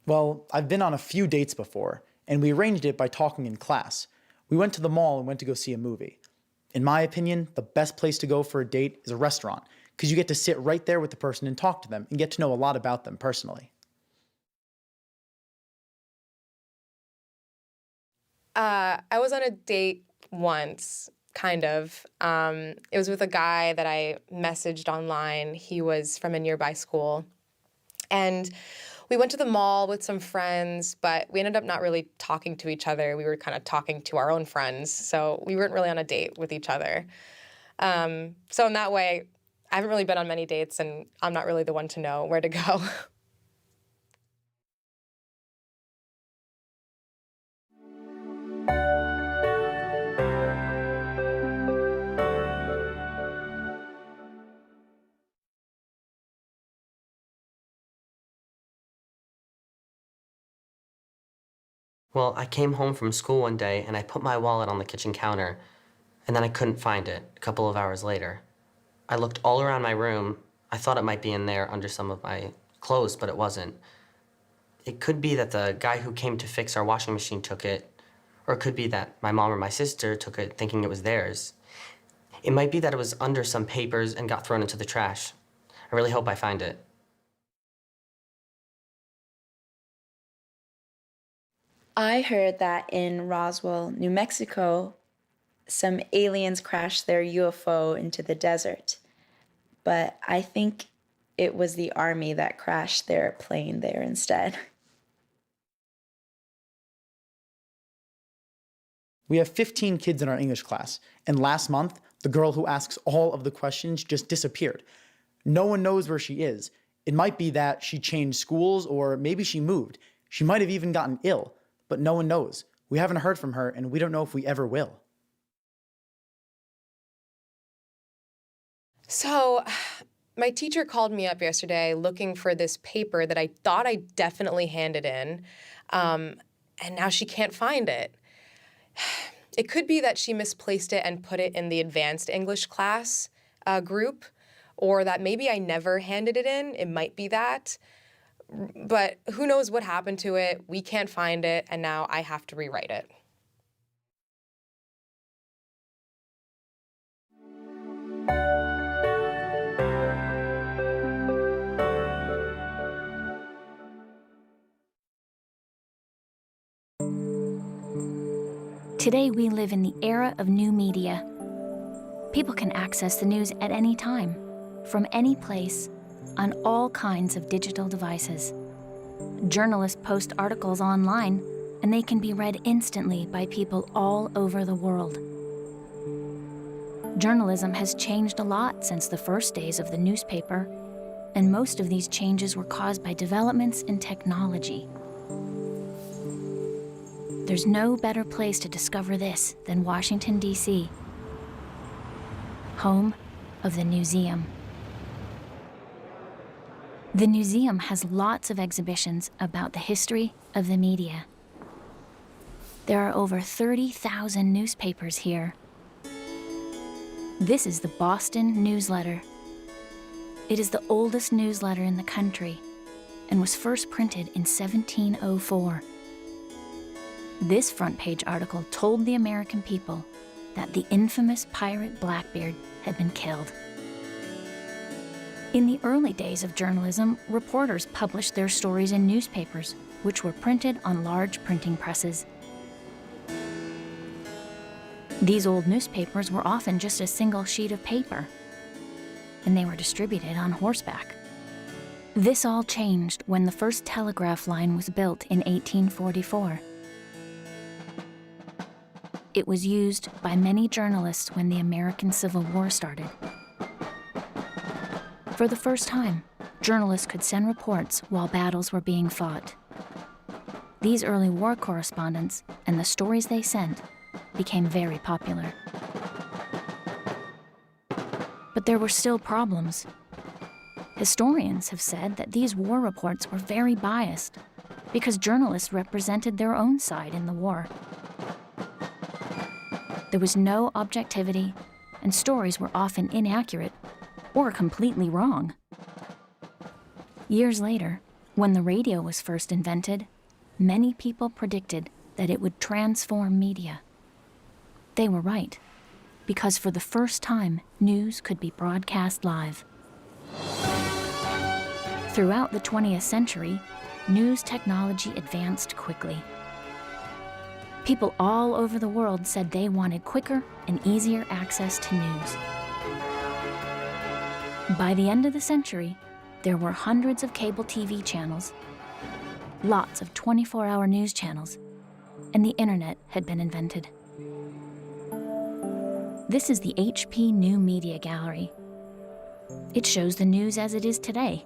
Well, I've been on a few dates before, and we arranged it by talking in class. We went to the mall and went to go see a movie. In my opinion, the best place to go for a date is a restaurant, because you get to sit right there with the person and talk to them and get to know a lot about them personally. I was on a date once, kind of. It was with a guy that I messaged online. He was from a nearby school. And we went to the mall with some friends, but we ended up not really talking to each other. We were kind of talking to our own friends, so we weren't really on a date with each other. So in that way, I haven't really been on many dates, and I'm not really the one to know where to go. Well, I came home from school one day and I put my wallet on the kitchen counter, and then I couldn't find it a couple of hours later. I looked all around my room. I thought it might be in there under some of my clothes, but it wasn't. It could be that the guy who came to fix our washing machine took it, or it could be that my mom or my sister took it thinking it was theirs. It might be that it was under some papers and got thrown into the trash. I really hope I find it. I heard that in Roswell, New Mexico, some aliens crashed their UFO into the desert. But I think it was the Army that crashed their plane there instead. We have 15 kids in our English class, and last month, the girl who asks all of the questions just disappeared. No one knows where she is. It might be that she changed schools, or maybe she moved. She might have even gotten ill. But no one knows. We haven't heard from her, and we don't know if we ever will. So, my teacher called me up yesterday looking for this paper that I thought I definitely handed in, and now she can't find it. It could be that she misplaced it and put it in the advanced English class group, or that maybe I never handed it in. It might be that. But who knows what happened to it? We can't find it, and now I have to rewrite it. Today we live in the era of new media. People can access the news at any time, from any place, on all kinds of digital devices. Journalists post articles online, and they can be read instantly by people all over the world. Journalism has changed a lot since the first days of the newspaper, and most of these changes were caused by developments in technology. There's no better place to discover this than Washington, D.C., home of the museum. The museum has lots of exhibitions about the history of the media. There are over 30,000 newspapers here. This is the Boston Newsletter. It is the oldest newsletter in the country and was first printed in 1704. This front page article told the American people that the infamous pirate Blackbeard had been killed. In the early days of journalism, reporters published their stories in newspapers, which were printed on large printing presses. These old newspapers were often just a single sheet of paper, and they were distributed on horseback. This all changed when the first telegraph line was built in 1844. It was used by many journalists when the American Civil War started. For the first time, journalists could send reports while battles were being fought. These early war correspondents and the stories they sent became very popular. But there were still problems. Historians have said that these war reports were very biased because journalists represented their own side in the war. There was no objectivity, and stories were often inaccurate or completely wrong. Years later, When the radio was first invented, many people predicted that it would transform media. They were right, because for the first time, news could be broadcast live. Throughout the 20th century, news technology advanced quickly. People all over the world said they wanted quicker and easier access to news. By the end of the century, there were hundreds of cable TV channels, lots of 24-hour news channels, and the internet had been invented. This is the HP New Media Gallery. It shows the news as it is today.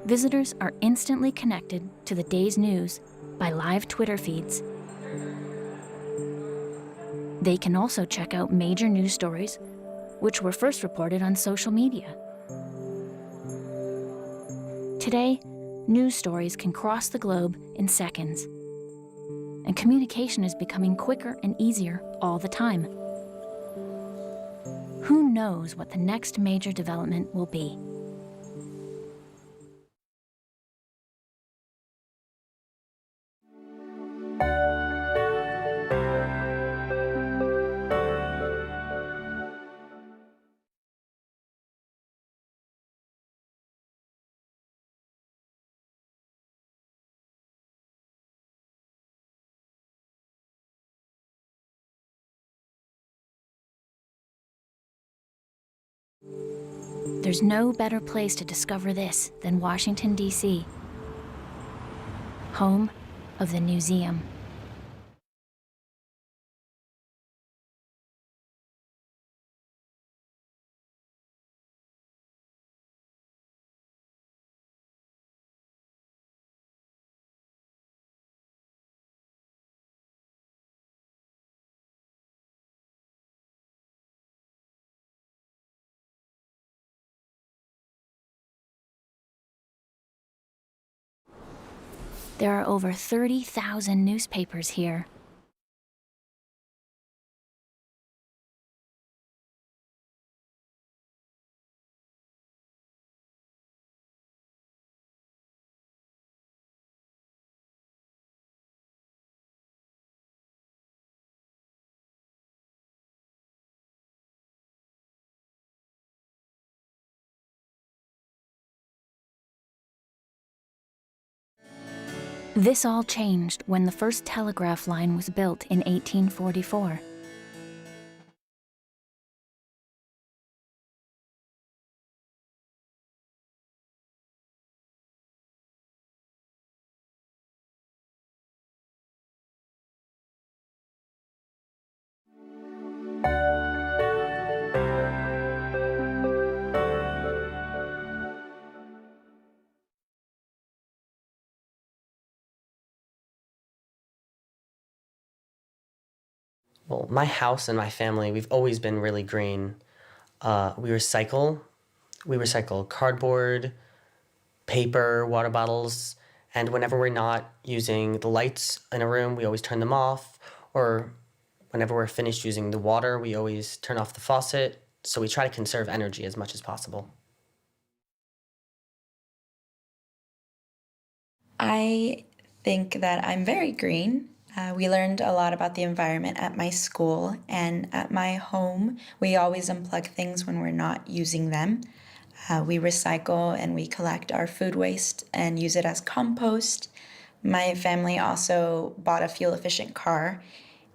Visitors are instantly connected to the day's news by live Twitter feeds. They can also check out major news stories, which were first reported on social media. Today, news stories can cross the globe in seconds, and communication is becoming quicker and easier all the time. Who knows what the next major development will be? There's no better place to discover this than Washington, D.C., home of the museum. There are over 30,000 newspapers here. This all changed when the first telegraph line was built in 1844. Well, my house and my family, we've always been really green. We recycle. We recycle cardboard, paper, water bottles, and whenever we're not using the lights in a room, we always turn them off. Or whenever we're finished using the water, we always turn off the faucet. So we try to conserve energy as much as possible. I think that I'm very green. We learned a lot about the environment at my school, and at my home, we always unplug things when we're not using them. We recycle and we collect our food waste and use it as compost. My family also bought a fuel-efficient car,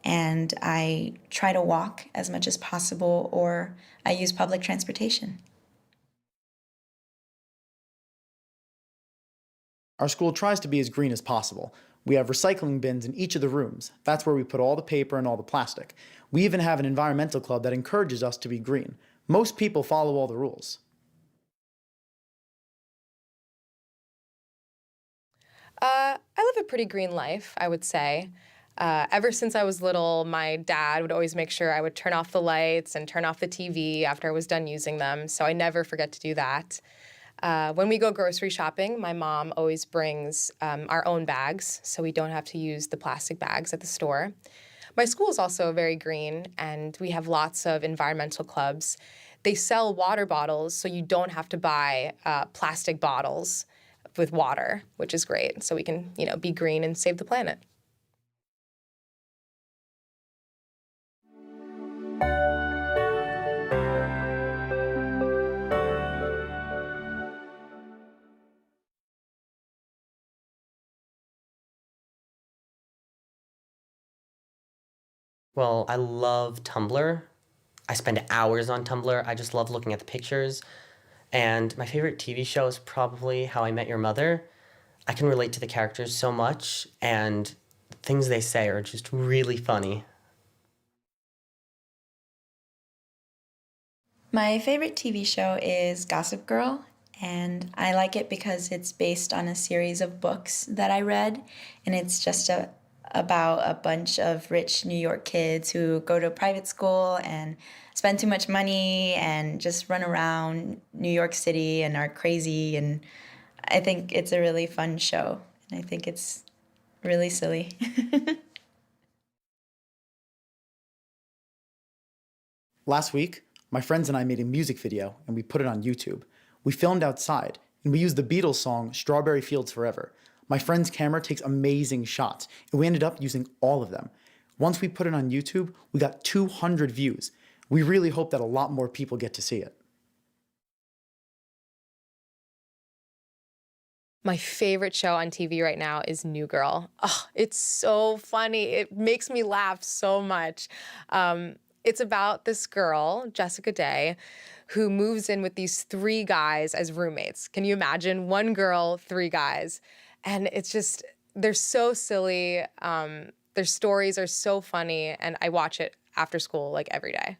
and I try to walk as much as possible, or I use public transportation. Our school tries to be as green as possible. We have recycling bins in each of the rooms. That's where we put all the paper and all the plastic. We even have an environmental club that encourages us to be green. Most people follow all the rules. I live a pretty green life, I would say. Ever since I was little, my dad would always make sure I would turn off the lights and turn off the TV after I was done using them, so I never forget to do that. When we go grocery shopping, my mom always brings our own bags, so we don't have to use the plastic bags at the store. My school is also very green, and we have lots of environmental clubs. They sell water bottles, so you don't have to buy plastic bottles. with water, which is great. So we can, be green and save the planet. Well, I love Tumblr. I spend hours on Tumblr. I just love looking at the pictures. And my favorite TV show is probably How I Met Your Mother. I can relate to the characters so much, and the things they say are just really funny. My favorite TV show is Gossip Girl, and I like it because it's based on a series of books that I read, and it's just about a bunch of rich New York kids who go to private school and spend too much money and just run around New York City and are crazy. And I think it's a really fun show, and I think it's really silly. Last week, my friends and I made a music video and we put it on YouTube. We filmed outside and we used the Beatles song Strawberry Fields Forever. My friend's camera takes amazing shots and we ended up using all of them. Once we put it on YouTube, we got 200 views. We really hope that a lot more people get to see it. My favorite show on TV right now is New Girl. Oh, it's so funny. It makes me laugh so much. It's about this girl, Jessica Day, who moves in with these 3 guys as roommates. Can you imagine? 1 girl, 3 guys. And it's just, they're so silly. Their stories are so funny. And I watch it after school, like every day.